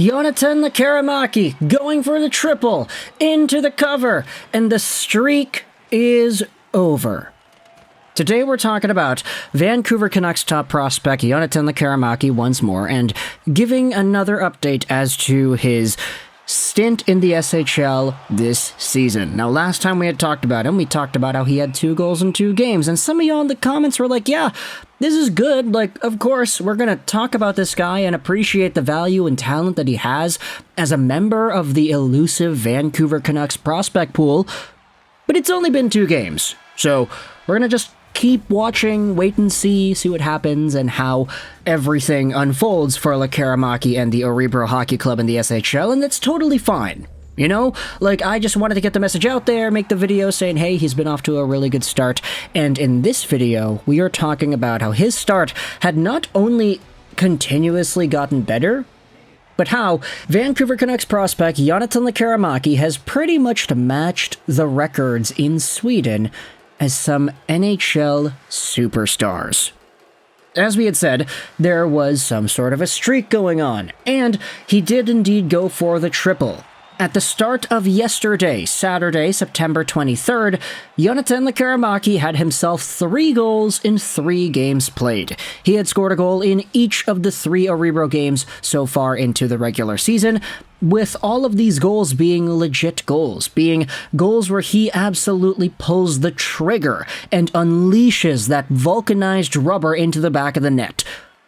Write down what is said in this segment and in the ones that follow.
Jonathan Lekkerimaki going for the triple, into the cover, and the streak is over. Today we're talking about Vancouver Canucks top prospect Jonathan Lekkerimaki once more, and giving another update as to his stint in the SHL this season. Now, last time we had talked about him, we talked about how he had 2 goals in 2 games, and some of y'all in the comments were like, yeah, this is good. Like, of course, we're going to talk about this guy and appreciate the value and talent that he has as a member of the elusive Vancouver Canucks prospect pool, but it's only been 2 games. So we're going to just keep watching, wait and see what happens and how everything unfolds for Lekkerimaki and the Örebro Hockey Club in the SHL, and that's totally fine. You know, like, I just wanted to get the message out there, make the video saying, hey, he's been off to a really good start, and in this video, we are talking about how his start had not only continuously gotten better, but how Vancouver Canucks prospect Jonathan Lekkerimaki has pretty much matched the records in Sweden as some NHL superstars. As we had said, there was some sort of a streak going on, and he did indeed go for the triple. At the start of yesterday, Saturday, September 23rd, Jonathan Lekkerimaki had himself 3 goals in 3 games played. He had scored a goal in each of the 3 Örebro games so far into the regular season, with all of these goals being legit goals, being goals where he absolutely pulls the trigger and unleashes that vulcanized rubber into the back of the net.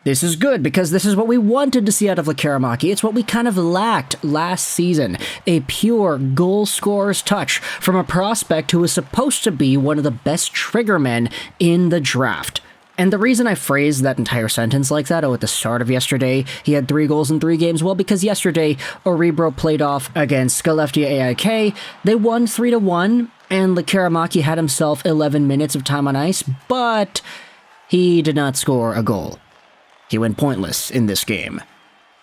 This is good, because this is what we wanted to see out of Lekkerimaki. It's what we kind of lacked last season. A pure goal scorer's touch from a prospect who was supposed to be one of the best trigger men in the draft. And the reason I phrased that entire sentence like that, at the start of yesterday, he had 3 goals in 3 games, well, because yesterday, Örebro played off against Skellefteå AIK. They won 3-1, and Lekkerimaki had himself 11 minutes of time on ice, but he did not score a goal. He went pointless in this game.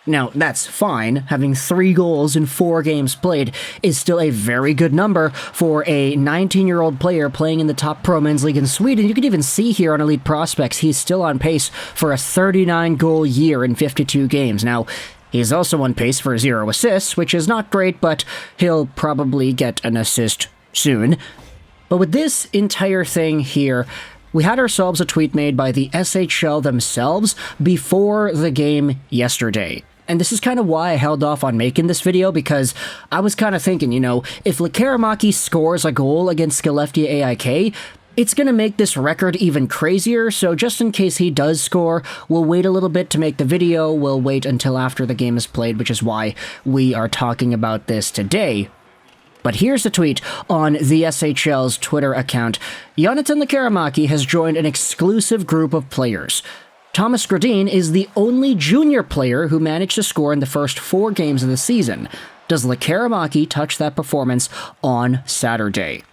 Now, that's fine. Having 3 goals in 4 games played is still a very good number for a 19-year-old player playing in the top pro men's league in Sweden. You can even see here on Elite Prospects, he's still on pace for a 39-goal year in 52 games. Now, he's also on pace for 0 assists, which is not great, but he'll probably get an assist soon. But with this entire thing here, we had ourselves a tweet made by the SHL themselves before the game yesterday. And this is kind of why I held off on making this video, because I was kind of thinking, you know, if Lekkerimaki scores a goal against Skellefteå AIK, it's going to make this record even crazier, so just in case he does score, we'll wait a little bit to make the video. We'll wait until after the game is played, which is why we are talking about this today. But here's the tweet on the SHL's Twitter account. Jonathan Lekkerimaki has joined an exclusive group of players. Thomas Gradin is the only junior player who managed to score in the first 4 games of the season. Does Lekkerimaki touch that performance on Saturday?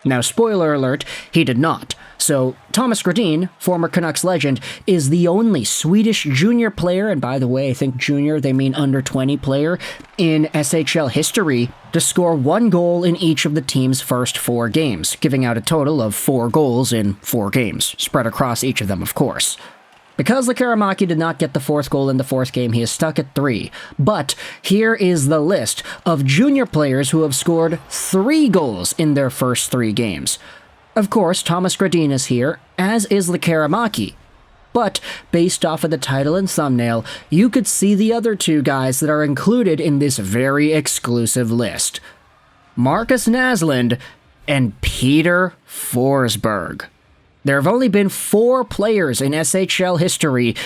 Now, spoiler alert, he did not. So, Thomas Gradin, former Canucks legend, is the only Swedish junior player, and by the way, I think junior, they mean under 20 player, in SHL history to score 1 goal in each of the team's first 4 games, giving out a total of 4 goals in 4 games, spread across each of them, of course. Because Lekkerimaki did not get the 4th goal in the 4th game, he is stuck at 3. But here is the list of junior players who have scored 3 goals in their first 3 games. Of course, Thomas Gradin is here, as is Lekkerimaki. But, based off of the title and thumbnail, you could see the other 2 guys that are included in this very exclusive list. Markus Naslund and Peter Forsberg. There have only been 4 players in SHL history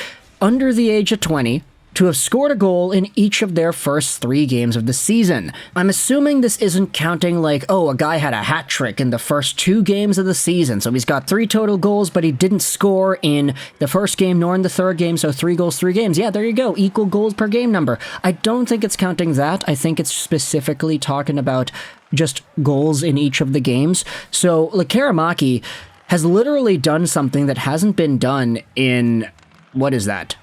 under the age of 20 to have scored a goal in each of their first 3 games of the season. I'm assuming this isn't counting like, oh, a guy had a hat trick in the first 2 games of the season, so he's got 3 total goals, but he didn't score in the first game nor in the 3rd game, so 3 goals, 3 games. Yeah, there you go, equal goals per game number. I don't think it's counting that. I think it's specifically talking about just goals in each of the games. So Lekkerimaki has literally done something that hasn't been done in, what is that,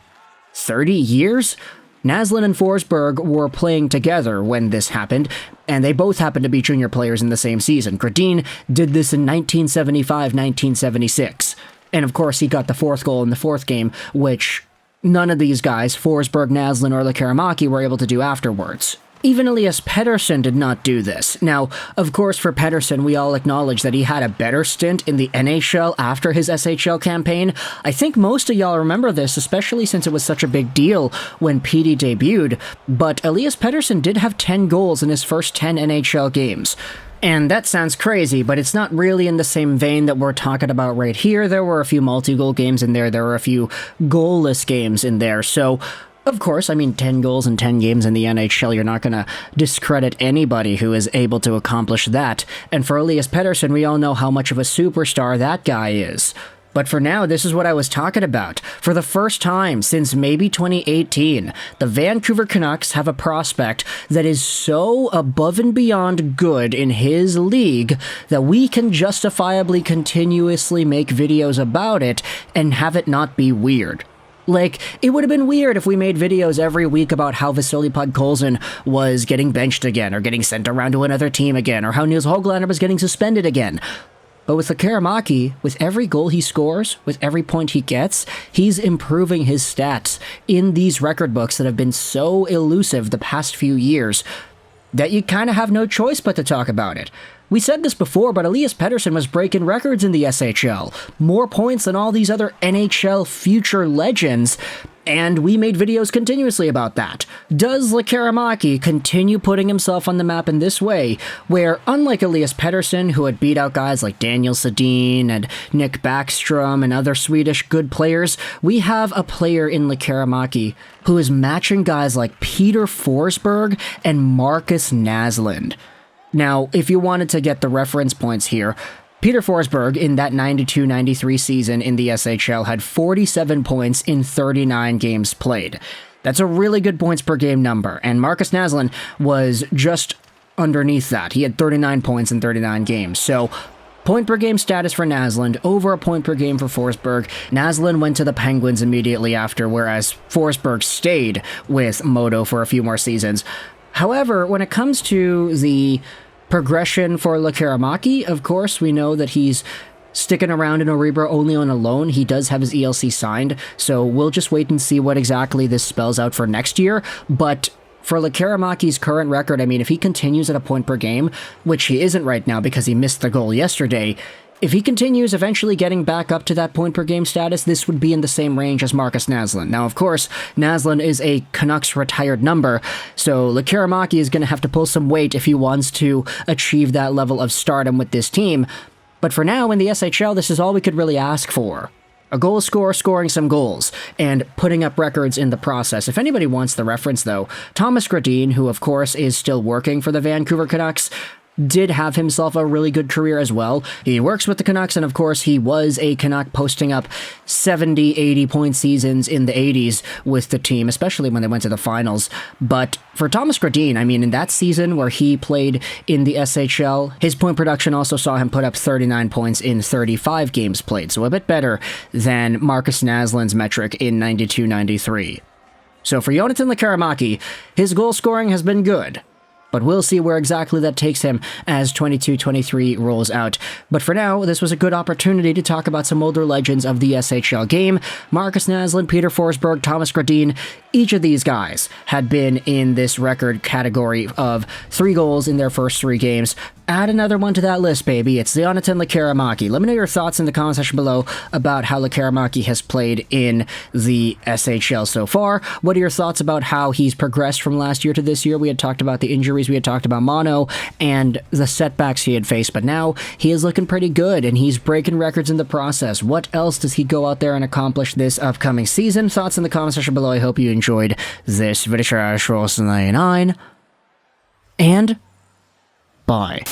30 years? Naslund and Forsberg were playing together when this happened, and they both happened to be junior players in the same season. Gradin did this in 1975-1976. And of course, he got the 4th goal in the 4th game, which none of these guys, Forsberg, Naslund, or Lekkerimaki, were able to do afterwards. Even Elias Pettersson did not do this. Now, of course, for Pettersson, we all acknowledge that he had a better stint in the NHL after his SHL campaign. I think most of y'all remember this, especially since it was such a big deal when Petey debuted, but Elias Pettersson did have 10 goals in his first 10 NHL games. And that sounds crazy, but it's not really in the same vein that we're talking about right here. There were a few multi-goal games in there. There were a few goalless games in there. So, of course, 10 goals in 10 games in the NHL, you're not going to discredit anybody who is able to accomplish that. And for Elias Pettersson, we all know how much of a superstar that guy is. But for now, this is what I was talking about. For the first time since maybe 2018, the Vancouver Canucks have a prospect that is so above and beyond good in his league that we can justifiably continuously make videos about it and have it not be weird. Like, it would have been weird if we made videos every week about how Vasily Podkolzin was getting benched again, or getting sent around to another team again, or how Nils Höglander was getting suspended again. But with Lekkerimaki, with every goal he scores, with every point he gets, he's improving his stats in these record books that have been so elusive the past few years that you kind of have no choice but to talk about it. We said this before, but Elias Pettersson was breaking records in the SHL. More points than all these other NHL future legends, and we made videos continuously about that. Does Lekkerimaki continue putting himself on the map in this way, where, unlike Elias Pettersson, who had beat out guys like Daniel Sedin and Nick Backstrom and other Swedish good players, we have a player in Lekkerimaki who is matching guys like Peter Forsberg and Markus Naslund. Now, if you wanted to get the reference points here, Peter Forsberg in that 92-93 season in the SHL had 47 points in 39 games played. That's a really good points per game number, and Markus Naslund was just underneath that. He had 39 points in 39 games, so point per game status for Naslund, over a point per game for Forsberg. Naslund went to the Penguins immediately after, whereas Forsberg stayed with Modo for a few more seasons. However, when it comes to the progression for Lekkerimaki, of course, we know that he's sticking around in Örebro only on a loan. He does have his ELC signed, so we'll just wait and see what exactly this spells out for next year. But for Lekerimaki's current record, if he continues at a point per game, which he isn't right now because he missed the goal yesterday, if he continues eventually getting back up to that point per game status, this would be in the same range as Markus Naslund. Now, of course, Naslund is a Canucks retired number, so Lekkerimaki is going to have to pull some weight if he wants to achieve that level of stardom with this team. But for now, in the SHL, this is all we could really ask for. A goal scorer scoring some goals, and putting up records in the process. If anybody wants the reference, though, Thomas Gradin, who of course is still working for the Vancouver Canucks, did have himself a really good career as well. He works with the Canucks, and of course he was a Canuck posting up 70, 80-point seasons in the 80s with the team, especially when they went to the finals. But for Thomas Gradin, in that season where he played in the SHL, his point production also saw him put up 39 points in 35 games played, so a bit better than Markus Naslund's metric in 92-93. So for Jonathan Lekkerimaki, his goal scoring has been good, but we'll see where exactly that takes him as 22-23 rolls out. But for now, this was a good opportunity to talk about some older legends of the SHL game. Markus Naslund, Peter Forsberg, Thomas Gradin, each of these guys had been in this record category of 3 goals in their first 3 games. Add another one to that list, baby. It's Jonathan Lekkerimaki. Let me know your thoughts in the comment section below about how Lekkerimaki has played in the SHL so far. What are your thoughts about how he's progressed from last year to this year? We had talked about the injuries, we had talked about mono, and the setbacks he had faced, but now he is looking pretty good, and he's breaking records in the process. What else does he go out there and accomplish this upcoming season? Thoughts in the comment section below. I hope you enjoyed this video. And bye.